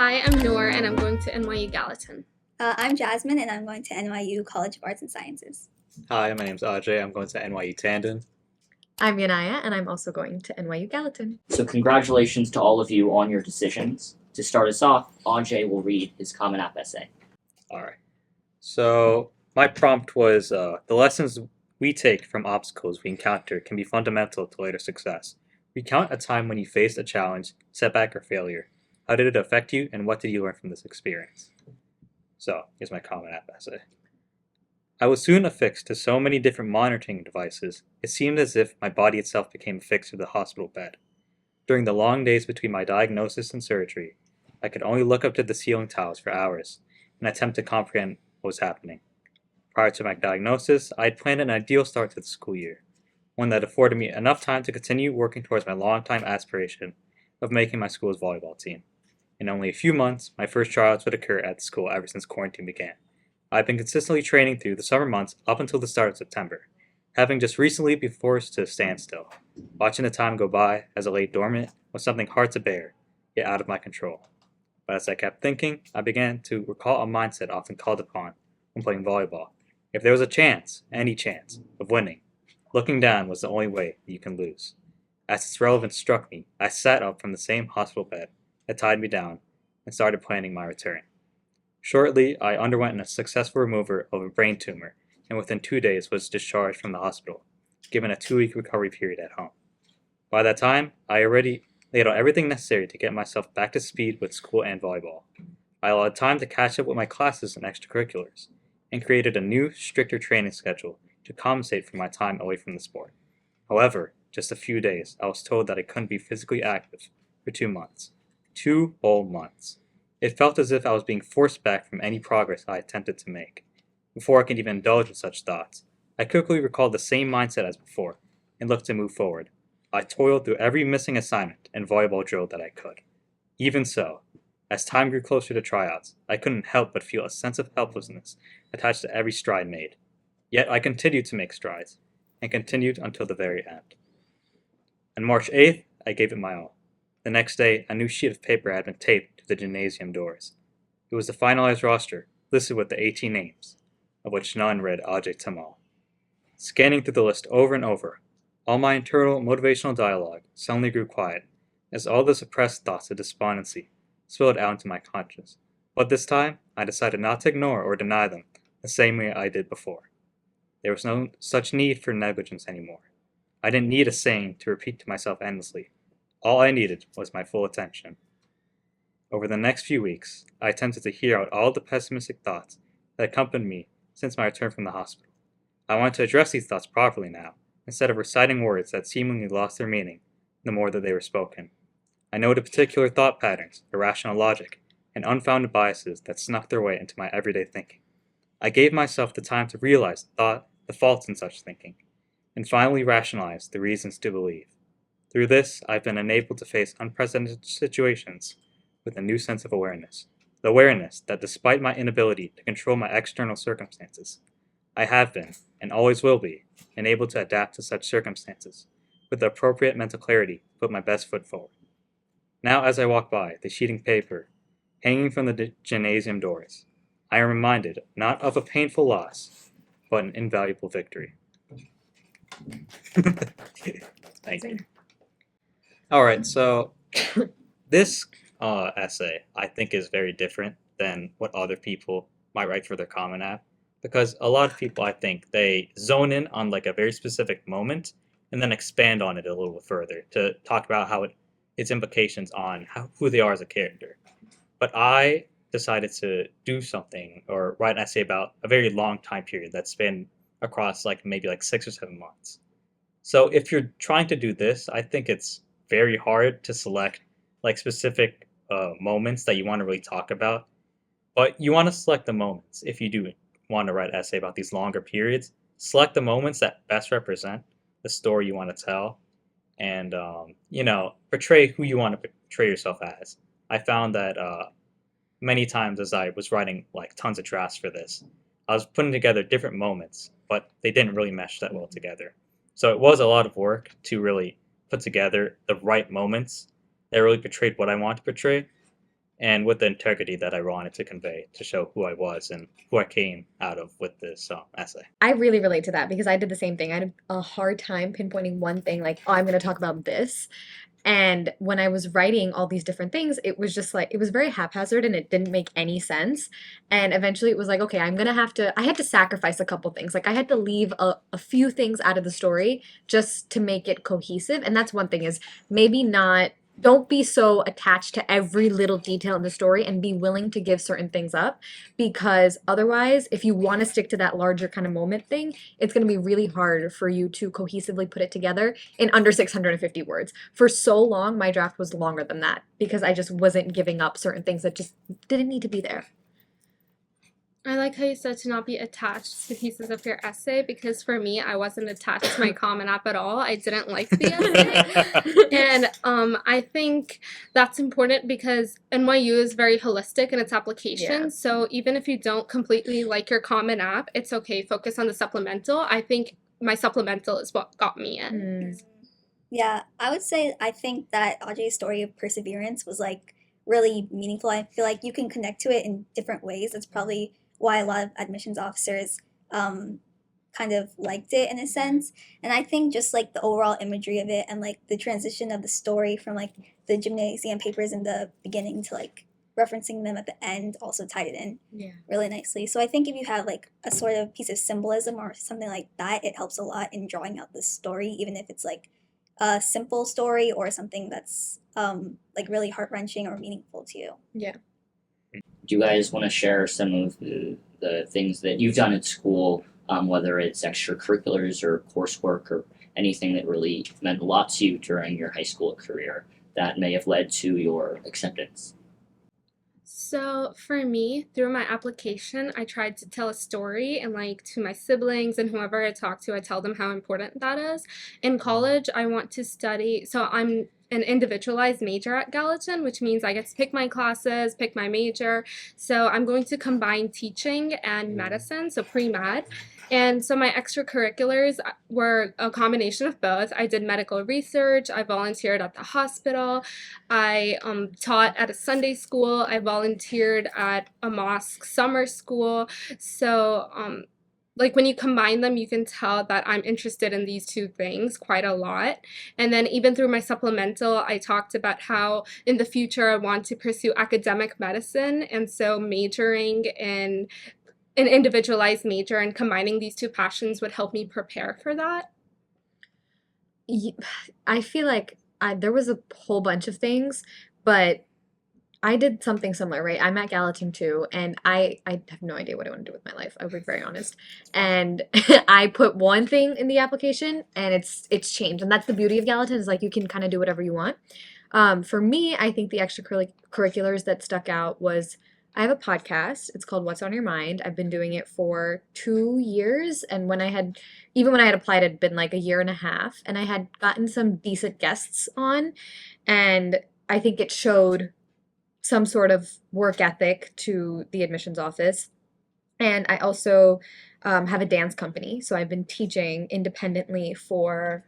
Hi, I'm Noor, and I'm going to NYU Gallatin. I'm Jasmine, and I'm going to NYU College of Arts and Sciences. Hi, my name's Ajay. I'm going to NYU Tandon. I'm Yanaiya, and I'm also going to NYU Gallatin. So congratulations to all of you on your decisions. To start us off, Ajay will read his Common App essay. All right. So my prompt was the lessons we take from obstacles we encounter can be fundamental to later success. Recount a time when you faced a challenge, setback, or failure. How did it affect you, and what did you learn from this experience? So here's my Common App essay. I was soon affixed to so many different monitoring devices, it seemed as if my body itself became affixed to the hospital bed. During the long days between my diagnosis and surgery, I could only look up to the ceiling tiles for hours and attempt to comprehend what was happening. Prior to my diagnosis, I had planned an ideal start to the school year, one that afforded me enough time to continue working towards my long-time aspiration of making my school's volleyball team. In only a few months, my first tryouts would occur at the school ever since quarantine began. I've been consistently training through the summer months up until the start of September, having just recently been forced to a standstill. Watching the time go by as it lay dormant was something hard to bear, yet out of my control. But as I kept thinking, I began to recall a mindset often called upon when playing volleyball. If there was a chance, any chance, of winning, looking down was the only way you can lose. As its relevance struck me, I sat up from the same hospital bed that tied me down and started planning my return. Shortly, I underwent a successful removal of a brain tumor, and within 2 days was discharged from the hospital, given a 2-week recovery period at home. By that time, I already laid out everything necessary to get myself back to speed with school and volleyball. I allowed time to catch up with my classes and extracurriculars, and created a new, stricter training schedule to compensate for my time away from the sport. However, just a few days, I was told that I couldn't be physically active for 2 months. 2 whole months. It felt as if I was being forced back from any progress I attempted to make. Before I could even indulge in such thoughts, I quickly recalled the same mindset as before and looked to move forward. I toiled through every missing assignment and volleyball drill that I could. Even so, as time grew closer to tryouts, I couldn't help but feel a sense of helplessness attached to every stride made. Yet I continued to make strides, and continued until the very end. On March 8th, I gave it my all. The next day, a new sheet of paper had been taped to the gymnasium doors. It was the finalized roster, listed with the 18 names, of which none read Ajay Tamal. Scanning through the list over and over, all my internal motivational dialogue suddenly grew quiet, as all the suppressed thoughts of despondency spilled out into my conscience. But this time, I decided not to ignore or deny them the same way I did before. There was no such need for negligence anymore. I didn't need a saying to repeat to myself endlessly. All I needed was my full attention. Over the next few weeks, I attempted to hear out all the pessimistic thoughts that accompanied me since my return from the hospital. I wanted to address these thoughts properly now, instead of reciting words that seemingly lost their meaning the more that they were spoken. I noted particular thought patterns, irrational logic, and unfounded biases that snuck their way into my everyday thinking. I gave myself the time to realize the faults in such thinking, and finally rationalize the reasons to believe. Through this, I've been enabled to face unprecedented situations with a new sense of awareness. The awareness that despite my inability to control my external circumstances, I have been, and always will be, enabled to adapt to such circumstances with the appropriate mental clarity to put my best foot forward. Now as I walk by the sheeting paper hanging from the gymnasium doors, I am reminded not of a painful loss, but an invaluable victory. Thank you. Alright, so this essay I think is very different than what other people might write for their Common App, because a lot of people, I think, they zone in on like a very specific moment and then expand on it a little further to talk about how its implications on who they are as a character. But I decided to do something or write an essay about a very long time period that spanned across maybe 6 or 7 months. So if you're trying to do this, I think it's very hard to select specific moments that you want to really talk about. But you want to select the moments if you do want to write an essay about these longer periods. Select the moments that best represent the story you want to tell, and portray who you want to portray yourself as. I found that many times as I was writing tons of drafts for this, I was putting together different moments, but they didn't really mesh that well together. So it was a lot of work to really put together the right moments that really portrayed what I want to portray. and with the integrity that I wanted to convey to show who I was and who I came out of with this essay. I really relate to that because I did the same thing. I had a hard time pinpointing one thing, like, oh, I'm going to talk about this. And when I was writing all these different things, it was just like, it was very haphazard and it didn't make any sense. And eventually it was like, okay, I had to sacrifice a couple things. Like I had to leave a few things out of the story just to make it cohesive. And that's one thing is maybe not, don't be so attached to every little detail in the story and be willing to give certain things up, because otherwise, if you want to stick to that larger kind of moment thing, it's going to be really hard for you to cohesively put it together in under 650 words. For so long, my draft was longer than that because I just wasn't giving up certain things that just didn't need to be there. I like how you said to not be attached to pieces of your essay, because for me, I wasn't attached to my Common App at all. I didn't like the essay. And I think that's important because NYU is very holistic in its application. Yeah. So even if you don't completely like your Common App, it's okay. Focus on the supplemental. I think my supplemental is what got me in. Yeah, I would say I think that Ajay's story of perseverance was like really meaningful. I feel like you can connect to it in different ways. That's probably why a lot of admissions officers kind of liked it in a sense. And I think just like the overall imagery of it and like the transition of the story from like the gymnasium papers in the beginning to like referencing them at the end also tied it in really nicely. So I think if you have like a sort of piece of symbolism or something like that, it helps a lot in drawing out the story, even if it's like a simple story or something that's like really heart-wrenching or meaningful to you. Yeah. Do you guys want to share some of the things that you've done at school, whether it's extracurriculars or coursework or anything that really meant a lot to you during your high school career that may have led to your acceptance? So for me, through my application, I tried to tell a story, and like to my siblings and whoever I talk to, I tell them how important that is. In college, I want to study, so I'm an individualized major at Gallatin, which means I get to pick my classes, pick my major. So I'm going to combine teaching and medicine, so pre-med. And so my extracurriculars were a combination of both. I did medical research, I volunteered at the hospital, I taught at a Sunday school, I volunteered at a mosque summer school. So like when you combine them, you can tell that I'm interested in these two things quite a lot. And then even through my supplemental, I talked about how in the future I want to pursue academic medicine. And so majoring in an individualized major and combining these two passions would help me prepare for that. I feel like there was a whole bunch of things, but I did something similar, right? I'm at Gallatin too, and I have no idea what I want to do with my life. I'll be very honest. And I put one thing in the application, and it's changed. And that's the beauty of Gallatin, is like you can kind of do whatever you want. For me, I think the extracurriculars that stuck out was I have a podcast. It's called What's on Your Mind. I've been doing it for 2 years, and when I had applied, it had been like a year and a half, and I had gotten some decent guests on, and I think it showed some sort of work ethic to the admissions office. And I also have a dance company, so I've been teaching independently for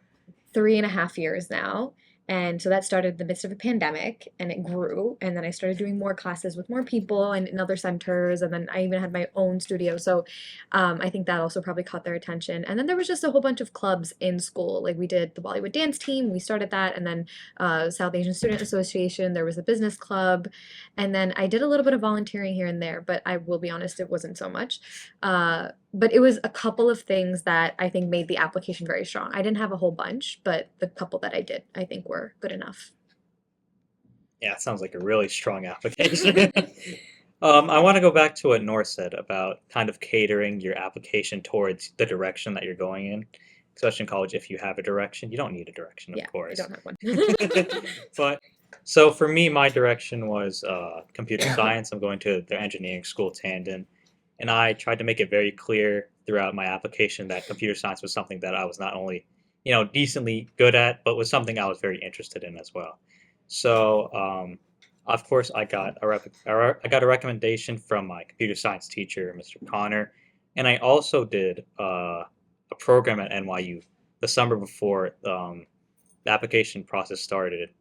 3.5 years now. And so that started in the midst of a pandemic, and it grew. And then I started doing more classes with more people and in other centers. And then I even had my own studio. So I think that also probably caught their attention. And then there was just a whole bunch of clubs in school. Like we did the Bollywood dance team. We started that. And then South Asian Student Association. There was a business club. And then I did a little bit of volunteering here and there. But I will be honest, it wasn't so much. But it was a couple of things that I think made the application very strong. I didn't have a whole bunch, but the couple that I did, I think were good enough. Yeah, it sounds like a really strong application. I want to go back to what Noor said about kind of catering your application towards the direction that you're going in, especially in college. If you have a direction, you don't need a direction, of course. I don't have one. But so for me, my direction was computer science. I'm going to the engineering school, Tandon. And I tried to make it very clear throughout my application that computer science was something that I was not only, decently good at, but was something I was very interested in as well. So, of course, I got a recommendation from my computer science teacher, Mr. Connor, and I also did a program at NYU the summer before the application process started.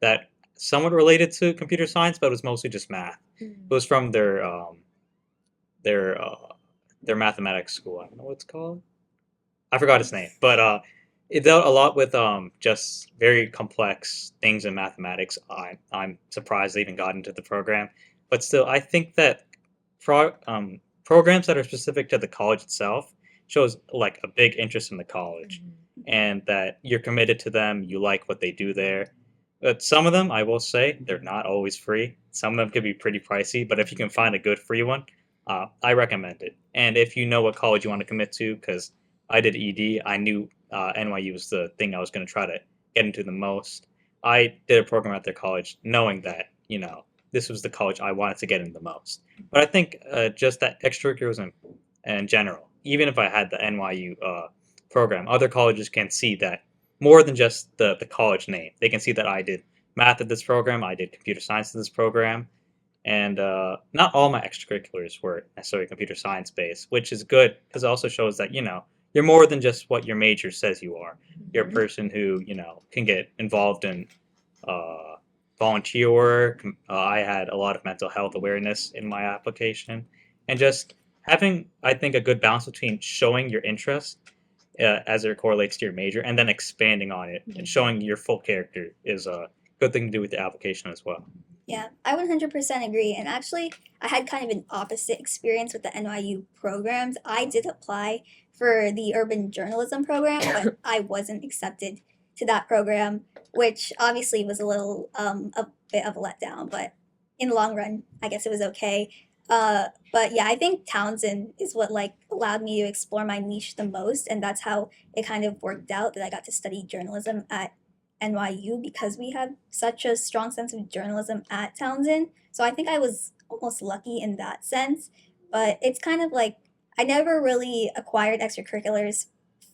That somewhat related to computer science, but it was mostly just math. It was from their uh, their mathematics school. I don't know what it's called. I forgot its name, but it dealt a lot with just very complex things in mathematics. I'm surprised they even got into the program, but still, I think that programs that are specific to the college itself shows like a big interest in the college, and that you're committed to them. You like what they do there. But some of them, I will say, they're not always free. Some of them could be pretty pricey, but if you can find a good free one, I recommend it. And if you know what college you want to commit to, because I did ED, I knew NYU was the thing I was going to try to get into the most. I did a program at their college knowing that, this was the college I wanted to get in the most. But I think just that extracurriculars in general, even if I had the NYU program, other colleges can see that more than just the college name. They can see that I did math at this program, I did computer science at this program, and not all my extracurriculars were necessarily computer science based, which is good because it also shows that you're more than just what your major says you are. You're a person who can get involved in uh, volunteer work. I had a lot of mental health awareness in my application, and just having, I think, a good balance between showing your interest as it correlates to your major, and then expanding on it and showing your full character is a good thing to do with the application as well. Yeah, I 100% agree. And actually, I had kind of an opposite experience with the NYU programs. I did apply for the urban journalism program, but I wasn't accepted to that program, which obviously was a bit of a letdown. But in the long run, I guess it was okay. But yeah, I think Townsend is what like allowed me to explore my niche the most, and that's how it kind of worked out that I got to study journalism at NYU because we had such a strong sense of journalism at Townsend. So I think I was almost lucky in that sense. But it's kind of like I never really acquired extracurriculars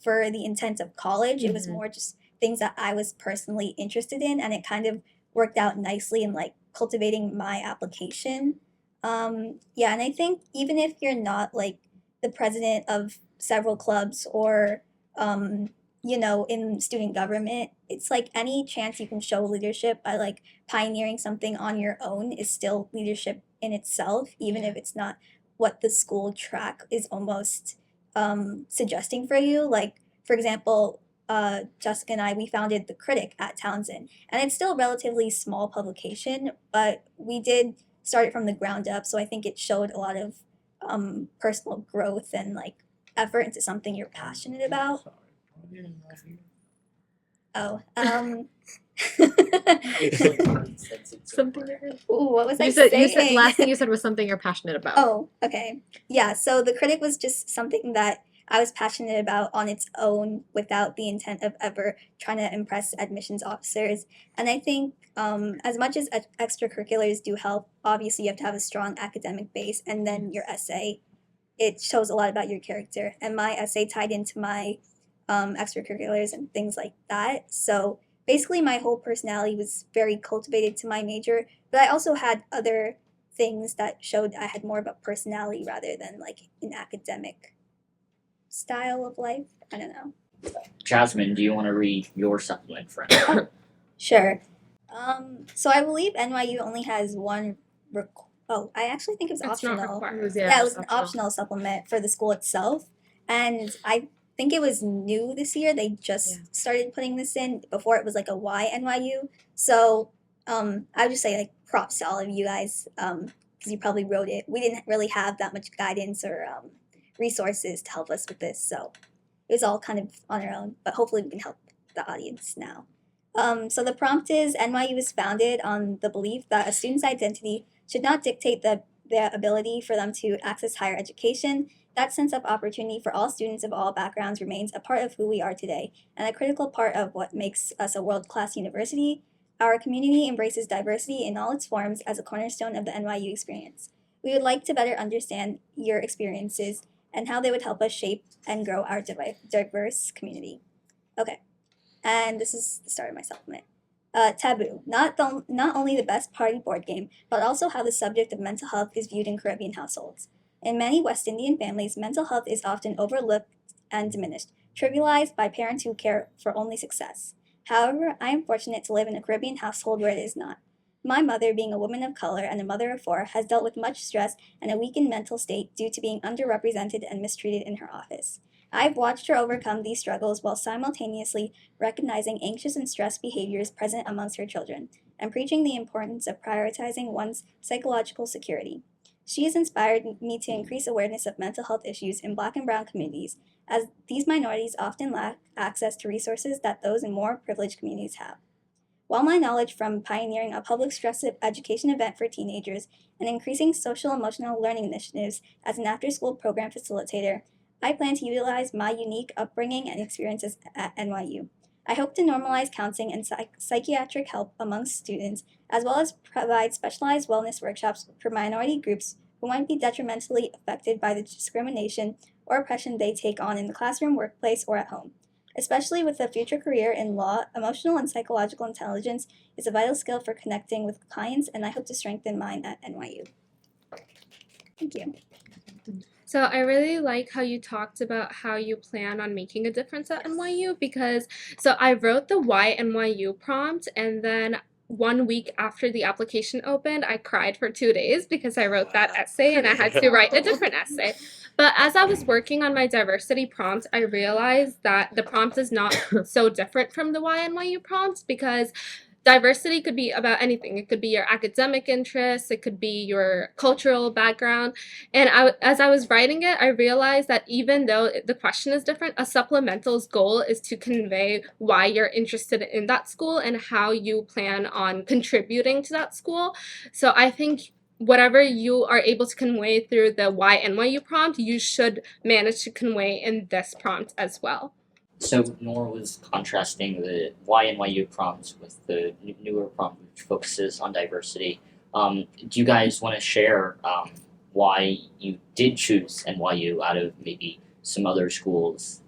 for the intent of college. It was more just things that I was personally interested in, and it kind of worked out nicely in like cultivating my application. Yeah, and I think even if you're not like the president of several clubs or in student government, it's like any chance you can show leadership by like pioneering something on your own is still leadership in itself, even if it's not what the school track is almost suggesting for you. Like, for example, Jessica and I, we founded The Critic at Townsend, and it's still a relatively small publication, but we did start it from the ground up. So I think it showed a lot of personal growth and like effort into something you're passionate about. Oh, Something you're ooh, what was I you said saying? last thing you said was something you're passionate about. Oh, okay. Yeah, so The Critic was just something that I was passionate about on its own without the intent of ever trying to impress admissions officers. And I think as much as extracurriculars do help, obviously you have to have a strong academic base, and then your essay, it shows a lot about your character. And my essay tied into my extracurriculars and things like that. So basically, my whole personality was very cultivated to my major, but I also had other things that showed I had more of a personality rather than like an academic style of life. I don't know. Jasmine, do you want to read your supplement, friend? Sure. So I believe NYU only has one. I actually think it was That's not optional. required. Yeah, it was an optional supplement for the school itself, and I think it was new this year. They just started putting this in. Before it was like a Y NYU. So I would just say like props to all of you guys because you probably wrote it. We didn't really have that much guidance or resources to help us with this, so it was all kind of on our own. But hopefully we can help the audience now. So the prompt is NYU is founded on the belief that a student's identity should not dictate their ability for them to access higher education. That sense of opportunity for all students of all backgrounds remains a part of who we are today, and a critical part of what makes us a world-class university. Our community embraces diversity in all its forms as a cornerstone of the NYU experience. We would like to better understand your experiences and how they would help us shape and grow our diverse community. Okay, and this is the start of my supplement. Taboo, not only the best party board game, but also how the subject of mental health is viewed in Caribbean households. In many West Indian families, mental health is often overlooked and diminished, trivialized by parents who care for only success. However, I am fortunate to live in a Caribbean household where it is not. My mother, being a woman of color and a mother of four, has dealt with much stress and a weakened mental state due to being underrepresented and mistreated in her office. I've watched her overcome these struggles while simultaneously recognizing anxious and stressed behaviors present amongst her children and preaching the importance of prioritizing one's psychological security. She has inspired me to increase awareness of mental health issues in Black and Brown communities, as these minorities often lack access to resources that those in more privileged communities have. While my knowledge from pioneering a public stress education event for teenagers and increasing social emotional learning initiatives as an after school program facilitator, I plan to utilize my unique upbringing and experiences at NYU. I hope to normalize counseling and psychiatric help amongst students, as well as provide specialized wellness workshops for minority groups who might be detrimentally affected by the discrimination or oppression they take on in the classroom, workplace, or at home. Especially with a future career in law, emotional and psychological intelligence is a vital skill for connecting with clients, and I hope to strengthen mine at NYU. Thank you. So I really like how you talked about how you plan on making a difference at NYU because so I wrote the Why NYU prompt and then 1 week after the application opened, I cried for 2 days because I wrote that essay and I had to write a different essay. But as I was working on my diversity prompt, I realized that the prompt is not so different from the Why NYU prompt because diversity could be about anything. It could be your academic interests, it could be your cultural background. And as I was writing it, I realized that even though the question is different, a supplemental's goal is to convey why you're interested in that school and how you plan on contributing to that school. So I think whatever you are able to convey through the Why NYU prompt, you should manage to convey in this prompt as well. So Noor was contrasting the YNYU prompt with the newer prompt, which focuses on diversity. Do you guys want to share why you did choose NYU out of maybe some other schools?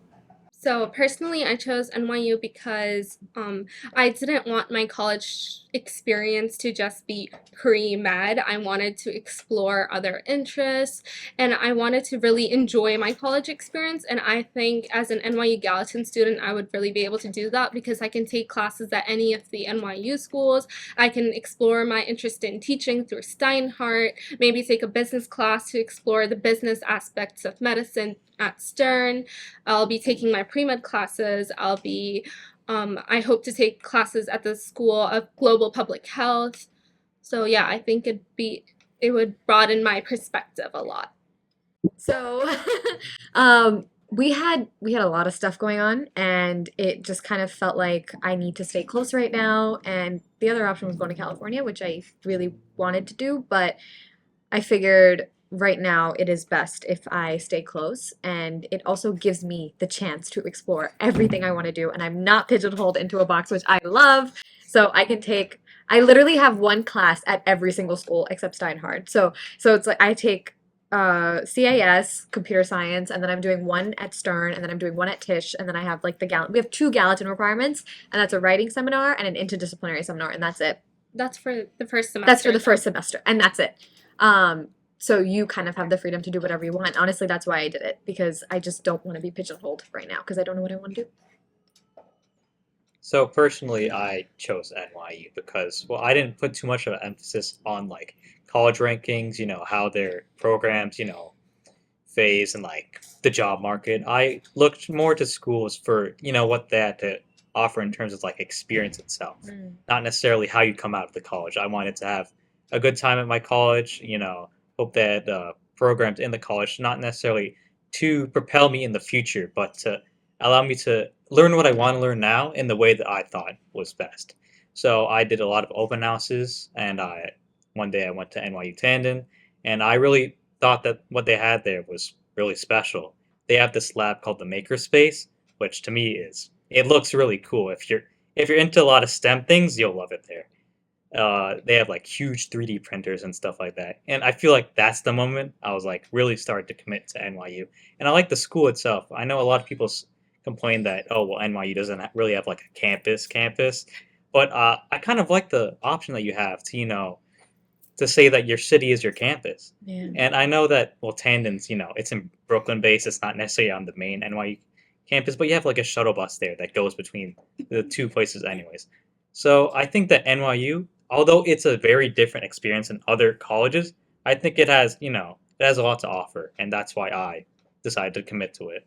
So personally, I chose NYU because I didn't want my college experience to just be pre-med. I wanted to explore other interests and I wanted to really enjoy my college experience. And I think as an NYU Gallatin student, I would really be able to do that because I can take classes at any of the NYU schools. I can explore my interest in teaching through Steinhardt, maybe take a business class to explore the business aspects of medicine at Stern. I'll be taking my pre-med classes. I hope to take classes at the School of Global Public Health. So yeah, I think it would broaden my perspective a lot. So, we had a lot of stuff going on, and it just kind of felt like I need to stay close right now. And the other option was going to California, which I really wanted to do, but I figured right now it is best if I stay close, and it also gives me the chance to explore everything I want to do, and I'm not pigeonholed into a box, which I love. So I literally have one class at every single school except Steinhardt. So it's like I take CIS, computer science, and then I'm doing one at Stern, and then I'm doing one at Tisch, and then I have like we have 2 Gallatin requirements, and that's a writing seminar and an interdisciplinary seminar, and that's it. That's for the first semester. That's for the first semester, and that's it. So you kind of have the freedom to do whatever you want. Honestly, that's why I did it, because I just don't want to be pigeonholed right now because I don't know what I want to do. So personally, I chose NYU because, well, I didn't put too much of an emphasis on like college rankings, how their programs, phase and like the job market. I looked more to schools for, what they had to offer in terms of like experience itself, not necessarily how you come out of the college. I wanted to have a good time at my college, hope that programs in the college, not necessarily to propel me in the future, but to allow me to learn what I want to learn now in the way that I thought was best. So I did a lot of open houses, and one day I went to NYU Tandon, and I really thought that what they had there was really special. They have this lab called the Makerspace, which to me it looks really cool. If you're into a lot of STEM things, you'll love it there. They have like huge 3D printers and stuff like that. And I feel like that's the moment I was like really started to commit to NYU. And I like the school itself. I know a lot of people complain that, oh, well, NYU doesn't really have like a campus. But I kind of like the option that you have to, to say that your city is your campus. Yeah. And I know that, well, Tandon's, it's in Brooklyn based. It's not necessarily on the main NYU campus, but you have like a shuttle bus there that goes between the two places anyways. So I think that NYU although it's a very different experience than other colleges, I think it has, it has a lot to offer, and that's why I decided to commit to it.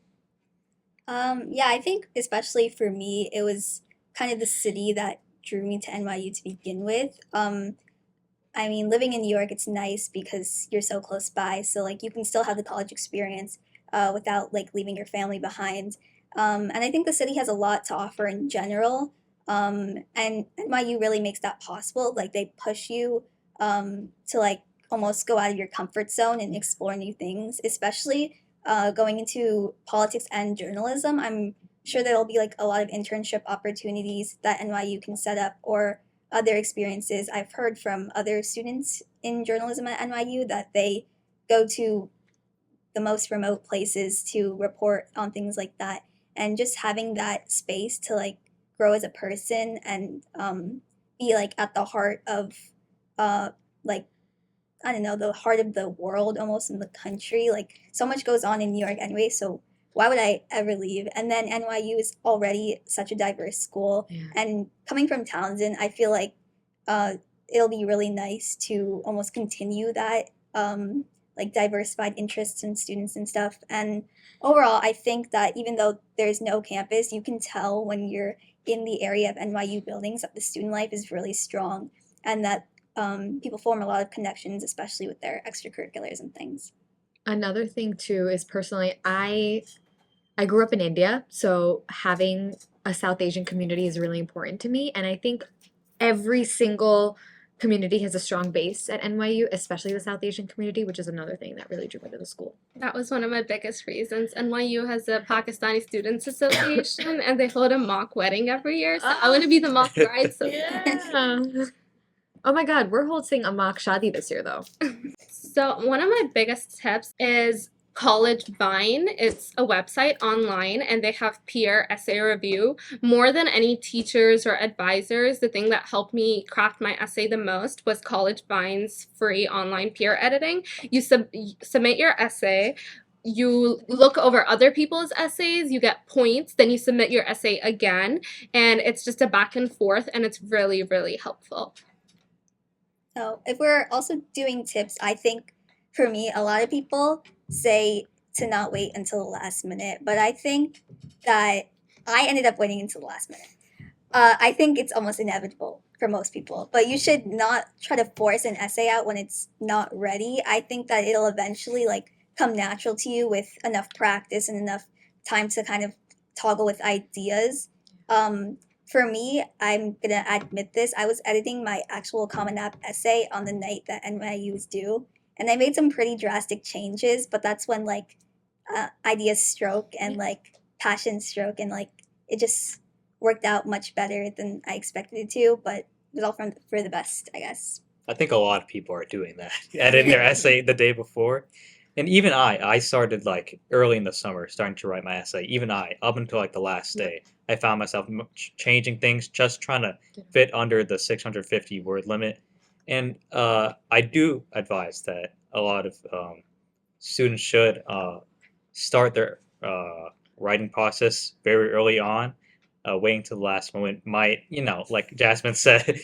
Yeah, I think especially for me, it was kind of the city that drew me to NYU to begin with. I mean, living in New York, it's nice because you're so close by, so like you can still have the college experience without like leaving your family behind. And I think the city has a lot to offer in general. And NYU really makes that possible. Like they push you to like almost go out of your comfort zone and explore new things, especially going into politics and journalism. I'm sure there'll be like a lot of internship opportunities that NYU can set up or other experiences. I've heard from other students in journalism at NYU that they go to the most remote places to report on things like that. And just having that space to like grow as a person and be like at the heart of like I don't know, the heart of the world almost in the country. Like so much goes on in New York anyway, so why would I ever leave? And then NYU is already such a diverse school. Yeah. And coming from Townsend, I feel like it'll be really nice to almost continue that like diversified interests in students and stuff. And overall, I think that even though there's no campus, you can tell when you're in the area of NYU buildings that the student life is really strong and that people form a lot of connections, especially with their extracurriculars and things. Another thing too is personally, I grew up in India, so having a South Asian community is really important to me, and I think every single community has a strong base at NYU, especially the South Asian community, which is another thing that really drew me to the school. That was one of my biggest reasons. NYU has a Pakistani Students Association, and they hold a mock wedding every year. So I want to be the mock bride. So Yeah. Oh my God, we're hosting a mock shadi this year though. So one of my biggest tips is College Vine. It's a website online and they have peer essay review. More than any teachers or advisors, the thing that helped me craft my essay the most was College Vine's free online peer editing. You submit your essay, you look over other people's essays, you get points, then you submit your essay again, and it's just a back and forth, and it's really, really helpful. So, if we're also doing tips, I think for me, a lot of people say to not wait until the last minute, but I think that I ended up waiting until the last minute. I think it's almost inevitable for most people, but you should not try to force an essay out when it's not ready. I think that it'll eventually like come natural to you with enough practice and enough time to kind of toggle with ideas. For me, I'm gonna admit this. I was editing my actual Common App essay on the night that NYU was due, and I made some pretty drastic changes. But that's when like ideas stroke and like passion stroke, and like it just worked out much better than I expected it to. But it was all for the best, I guess. I think a lot of people are doing that, editing their essay the day before. And even I started like early in the summer starting to write my essay. Even up until like the last day, I found myself changing things, just trying to fit under the 650 word limit. And I do advise that a lot of students should start their writing process very early on. Waiting to the last moment might, like Jasmine said,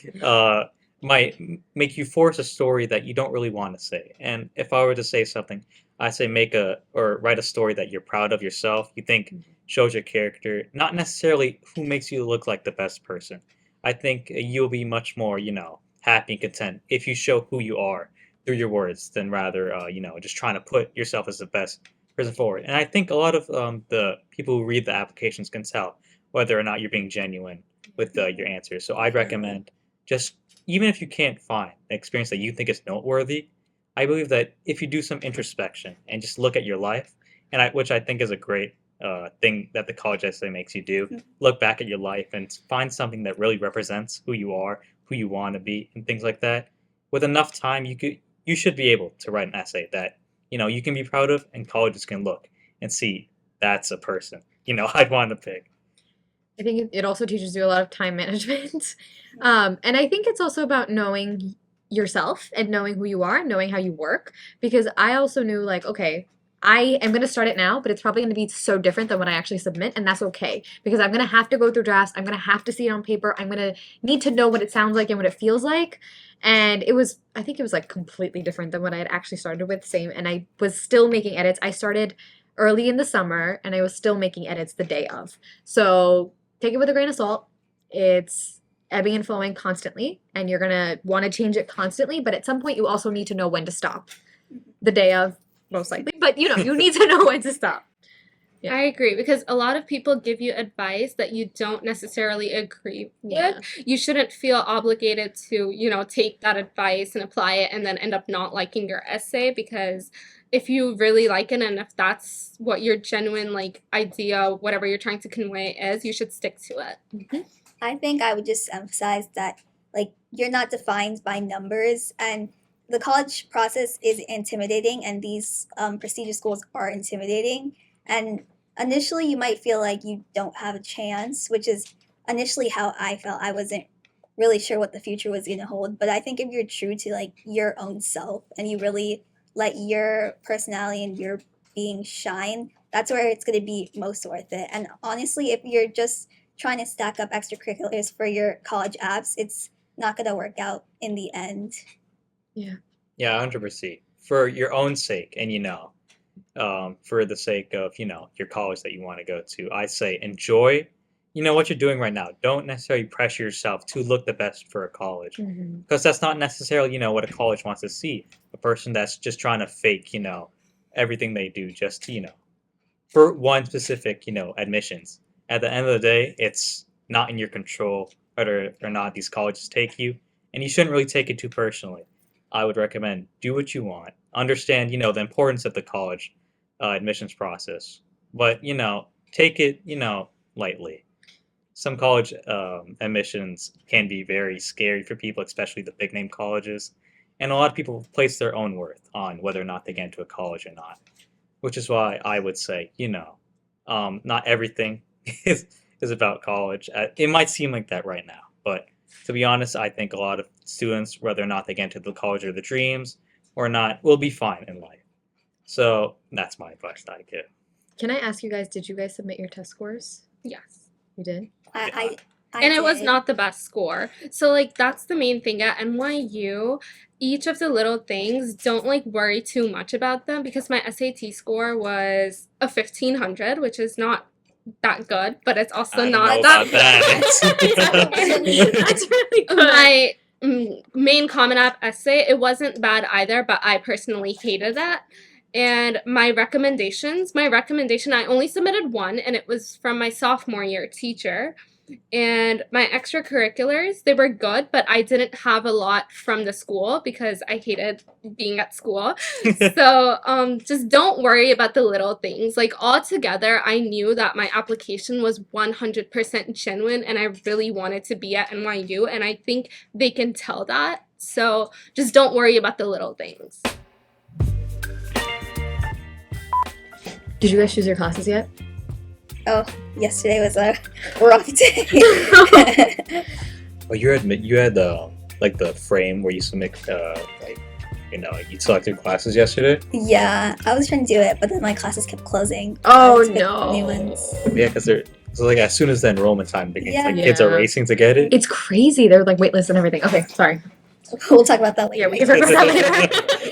might make you force a story that you don't really want to say. And if I were to say something, I say write a story that you're proud of yourself, you think shows your character, not necessarily who makes you look like the best person. I think you'll be much more, happy and content if you show who you are through your words than rather, just trying to put yourself as the best person forward. And I think a lot of the people who read the applications can tell whether or not you're being genuine with your answers. So I'd recommend just, even if you can't find an experience that you think is noteworthy, I believe that if you do some introspection and just look at your life, which I think is a great thing that the college essay makes you do, look back at your life and find something that really represents who you are, who you want to be, and things like that. With enough time, you should be able to write an essay that you can be proud of, and colleges can look and see that's a person I'd want to pick. I think it also teaches you a lot of time management. And I think it's also about knowing yourself and knowing who you are and knowing how you work. Because I also knew, like, okay, I am going to start it now, but it's probably going to be so different than when I actually submit, and that's okay because I'm going to have to go through drafts. I'm going to have to see it on paper. I'm going to need to know what it sounds like and what it feels like. And I think it was like completely different than what I had actually started with, same. And I was still making edits. I started early in the summer and I was still making edits the day of. So take it with a grain of salt. It's ebbing and flowing constantly, and you're going to want to change it constantly. But at some point, you also need to know when to stop the day of. Most likely, but you need to know when to stop. Yeah. I agree, because a lot of people give you advice that you don't necessarily agree with. Yeah. You shouldn't feel obligated to, take that advice and apply it and then end up not liking your essay, because if you really like it and if that's what your genuine idea, whatever you're trying to convey is, you should stick to it. Mm-hmm. I think I would just emphasize that you're not defined by numbers, and the college process is intimidating, and these prestigious schools are intimidating. And initially, you might feel like you don't have a chance, which is initially how I felt. I wasn't really sure what the future was going to hold. But I think if you're true to your own self and you really let your personality and your being shine, that's where it's going to be most worth it. And honestly, if you're just trying to stack up extracurriculars for your college apps, it's not going to work out in the end. Yeah. Yeah, 100%. For your own sake, and for the sake of your college that you want to go to, I say enjoy what you're doing right now. Don't necessarily pressure yourself to look the best for a college, because that's not necessarily what a college wants to see. A person that's just trying to fake everything they do just to for one specific admissions. At the end of the day, it's not in your control whether or not these colleges take you, and you shouldn't really take it too personally. I would recommend do what you want. Understand, the importance of the college admissions process. But, take it, lightly. Some college admissions can be very scary for people, especially the big name colleges. And a lot of people place their own worth on whether or not they get into a college or not. Which is why I would say, not everything is about college. It might seem like that right now, but to be honest, I think a lot of students, whether or not they get into the college of their dreams or not, will be fine in life. So that's my advice that I give. Can I ask you guys, did you guys submit your test scores? Yes. You did? I And it was did. not the best score. So that's the main thing at NYU. Each of the little things, don't worry too much about them, because my SAT score was a 1500, which is not that good, but it's also not that That's really good. My main Common App essay, it wasn't bad either, but I personally hated it. And my recommendation, I only submitted one, and it was from my sophomore year teacher. And my extracurriculars, they were good, but I didn't have a lot from the school because I hated being at school. So just don't worry about the little things. Altogether, I knew that my application was 100% genuine, and I really wanted to be at NYU, and I think they can tell that. So just don't worry about the little things. Did you guys choose your classes yet? Oh, yesterday was a rough day. Well, you had the frame where you submit you selected classes yesterday. Yeah, I was trying to do it, but then my classes kept closing. Oh, I had to pick no. New ones. Yeah, because as soon as the enrollment time begins, Yeah. kids are Yeah. racing to get it. It's crazy. They're waitlist and everything. Okay, sorry. We'll talk about that later. Yeah, we can talk about that later.